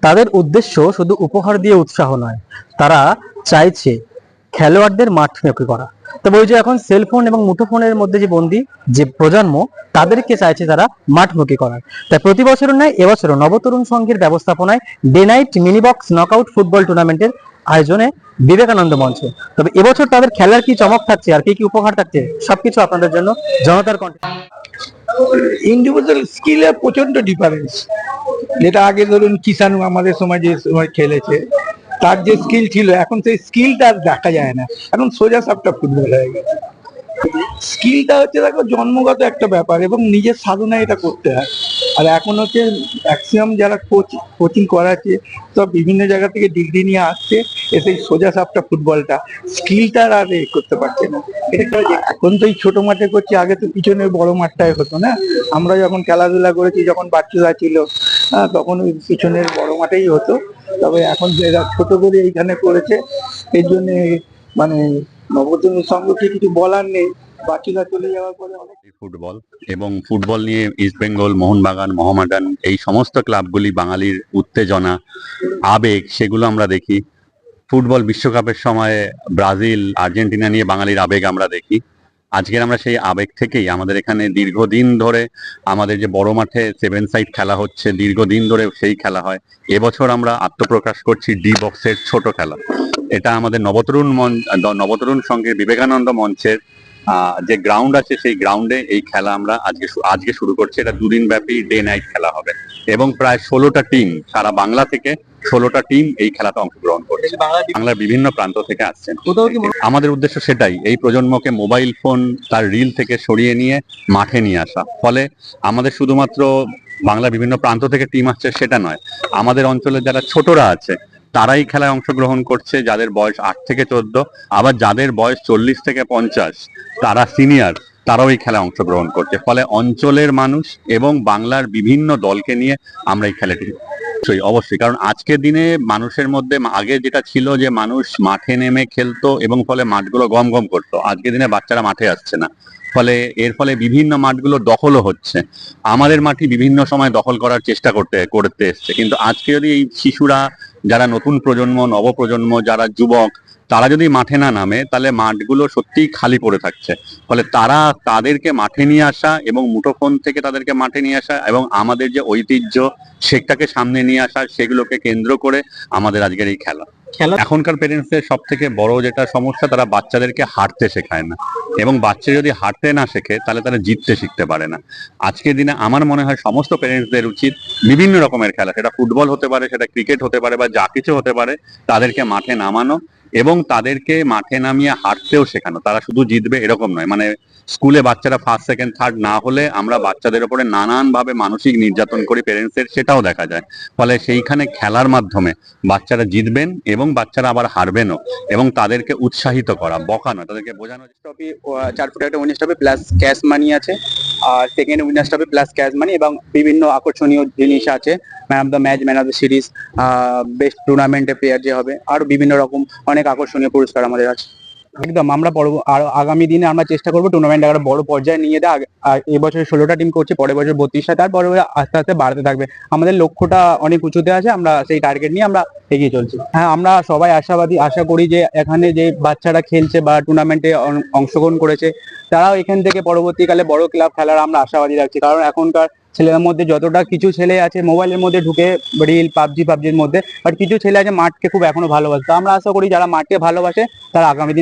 তাদের উদ্দেশ্য শুধু উপহার দিয়ে উৎসাহ নয়, তারা চাইছে খেলোয়াড়দের মাঠমুখী করা। তবে ওই যে এখন সেলফোন এবং মুঠোফোনের মধ্যে যে বন্দী যে প্রজন্ম, তাদেরকে চাইছে তারা মাঠমুখী করার। তাই প্রতি বছরের নয়, এবছরও নবতরুণ সংঘের ব্যবস্থাপনায় day night mini box knockout football টুর্নামেন্টের আয়োজনে বিবেকানন্দ মঞ্চে। তবে এবছর তাদের খেলার কি চমক থাকছে আর কি কি উপহার থাকছে, সবকিছু আপনাদের জন্য জনতার কণ্ঠে। ইন্ডিভিজুয়াল স্কিলে প্রচন্ড ডিফারেন্স। যেটা আগে ধরুন কিষান আমাদের সময় যে সময় খেলেছে, তার যে স্কিল ছিল, এখন সেই স্কিলটা আর দেখা যায় না। এখন সোজা সাপটা ফুটবল হয়ে গেছে। স্কিলটা হচ্ছে দেখো জন্মগত একটা ব্যাপার এবং নিজের সাধনায় এটা করতে হয়। আর এখন হচ্ছে ম্যাক্সিমাম যারা কোচিং করাচ্ছে, সব বিভিন্ন জায়গা থেকে ডিগ্রি নিয়ে আসছে, এসে সোজা সাপটা ফুটবলটা স্কিলটা আর করতে পারছে না। এখন তো এই ছোট মাঠে করছে, আগে তো পিছনে বড় মাঠটাই হতো না। আমরা যখন খেলাধুলা করেছি, যখন বাচ্চারা ছিল, তখন ওই পিছনের বড় মাঠেই হতো। তবে এখন এরা ছোট করে এইখানে করেছে, এর জন্য মানে নবতরুণ সংঘকে কিছু বলার নেই। বাকিরা চলে যাওয়ার পরে অনেক ফুটবল এবং ফুটবল নিয়ে ইস্ট বেঙ্গল, মোহনবাগান, মোহামেডান এই সমস্ত ক্লাবগুলি বাঙালির উত্তেজনা, আবেগ, সেগুলো আমরা দেখি। ফুটবল বিশ্বকাপের সময় ব্রাজিল, আর্জেন্টিনা নিয়ে বাঙালির আবেগ আমরা দেখি। আজকের আমরা সেই আবেগ থেকেই আমাদের এখানে দীর্ঘদিন ধরে আমাদের যে বড় মাঠে 7 সাইড খেলা হচ্ছে, দীর্ঘদিন ধরে সেই খেলা হয়। এবছর আমরা আত্মপ্রকাশ করছি ডি বক্সের ছোট খেলা। এটা আমাদের নবতরুণ সংঘের বিবেকানন্দ মঞ্চের যে গ্রাউন্ড আছে, সেই গ্রাউন্ডে এই খেলা আমরা আজকে শুরু করছি। এটা 2 দিন ব্যাপী ডে নাইট খেলা হবে এবং প্রায় 16টা টিম, সারা বাংলা থেকে 16টা টিম এই খেলাতে অংশগ্রহণ করছে। বাংলার বিভিন্ন প্রান্ত থেকে আসছেন। আমাদের উদ্দেশ্য সেটাই, এই প্রজন্মকে মোবাইল ফোন তার রিল থেকে সরিয়ে নিয়ে মাঠে নিয়ে আসা। ফলে আমাদের শুধুমাত্র বাংলার বিভিন্ন প্রান্ত থেকে টিম আসছে সেটা নয়, আমাদের অঞ্চলে যারা ছোটরা আছে তারাই খেলায় অংশগ্রহণ করছে, যাদের বয়স 8 থেকে 14, আবার যাদের বয়স 40 থেকে 50, তারা সিনিয়র, তারাও এই খেলায় অংশগ্রহণ করছে। ফলে অঞ্চলের মানুষ এবং বাংলার বিভিন্ন দলকে নিয়ে আমরা এই খেলাটি অবশ্যই, কারণ আজকের দিনে মানুষের মধ্যে আগে যেটা ছিল যে মানুষ মাঠে নেমে খেলতো এবং ফলে মাঠগুলো গম গম করতো, আজকের দিনে বাচ্চারা মাঠে আসছে না। ফলে এর ফলে বিভিন্ন মাঠগুলো দখলও হচ্ছে। আমাদের মাঠই বিভিন্ন সময় দখল করার চেষ্টা করতে এসছে, কিন্তু আজকে যদি এই শিশুরা, যারা নতুন প্রজন্ম, নবপ্রজন্ম, যারা যুবক, তারা যদি মাঠে না নামে, তাহলে মাঠগুলো সত্যিই খালি পড়ে থাকছে। ফলে তাদেরকে মাঠে নিয়ে আসা এবং মুঠোফোন থেকে তাদেরকে মাঠে নিয়ে আসা এবং আমাদের যে ঐতিহ্য সেটাকে সামনে নিয়ে আসা, সেগুলোকে কেন্দ্র করে আমাদের আজকের এই খেলা। এখনকার পেরেন্টসদের সব থেকে বড় যেটা সমস্যা, তারা বাচ্চাদেরকে হাঁটতে শেখায় না, এবং বাচ্চা যদি হাঁটতে না শেখে তাহলে তারা জিততে শিখতে পারে না। আজকের দিনে আমার মনে হয় সমস্ত পেরেন্টসদের উচিত বিভিন্ন রকমের খেলা, সেটা ফুটবল হতে পারে, সেটা ক্রিকেট হতে পারে, বা যা কিছু হতে পারে, তাদেরকে মাঠে নামানো এবং তাদেরকে মাঠে নামিয়ে হাঁটতেও শেখানো। তারা শুধু জিতবে এরকম নয়, মানে স্কুলে বাচ্চারা ফার্স্ট সেকেন্ড থার্ড না হলে আমরা বাচ্চাদের উপরে নানান ভাবে মানসিক নির্যাতন করি পেরেন্টসের, সেটাও দেখা যায়। ফলে সেইখানে খেলার মাধ্যমে বাচ্চারা জিতবেন এবং বাচ্চারা আবার হারবেনও, এবং তাদেরকে উৎসাহিত করা, বকানো, তাদেরকে বোঝানো। ট্রফি 4 ফুট একটা winners trophy plus cash money আছে, আর second winners trophy plus cash money, এবং বিভিন্ন আকর্ষণীয় জিনিস আছে, man of the match, man of the series, best টুর্নামেন্টের প্লেয়ার যে হবে, আর বিভিন্ন রকম অনেক আকর্ষণীয় পুরস্কার আমাদের আছে। একদম আমরা আর আগামী দিনে আমরা চেষ্টা করবো টুর্নামেন্ট একটা বড় পর্যায়ে নিয়ে দেওয়া। এবছর 16টা টিম করছে, পরের বছর 32টা, তারপরে আস্তে আস্তে বাড়তে থাকবে। আমাদের লক্ষ্যটা অনেক উঁচুতে আছে, আমরা সেই টার্গেট নিয়ে আমরা এগিয়ে চলছি। হ্যাঁ, আমরা সবাই আশাবাদী, আশা করি যে এখানে যে বাচ্চারা খেলছে বা টুর্নামেন্টে অংশগ্রহণ করেছে, তারাও এখান থেকে পরবর্তীকালে বড় ক্লাব খেলার আমরা আশাবাদী রাখছি। কারণ এখনকার ছেলেদের মধ্যে যতটা কিছু ছেলে আছে মোবাইলের মধ্যে ঢুকে রিল, পাবজির মধ্যে, বাট কিছু ছেলে আছে মাঠকে খুব এখনো ভালোবাসে। আমরা আশা করি যারা মাঠকে ভালোবাসে তারা আগামী দিন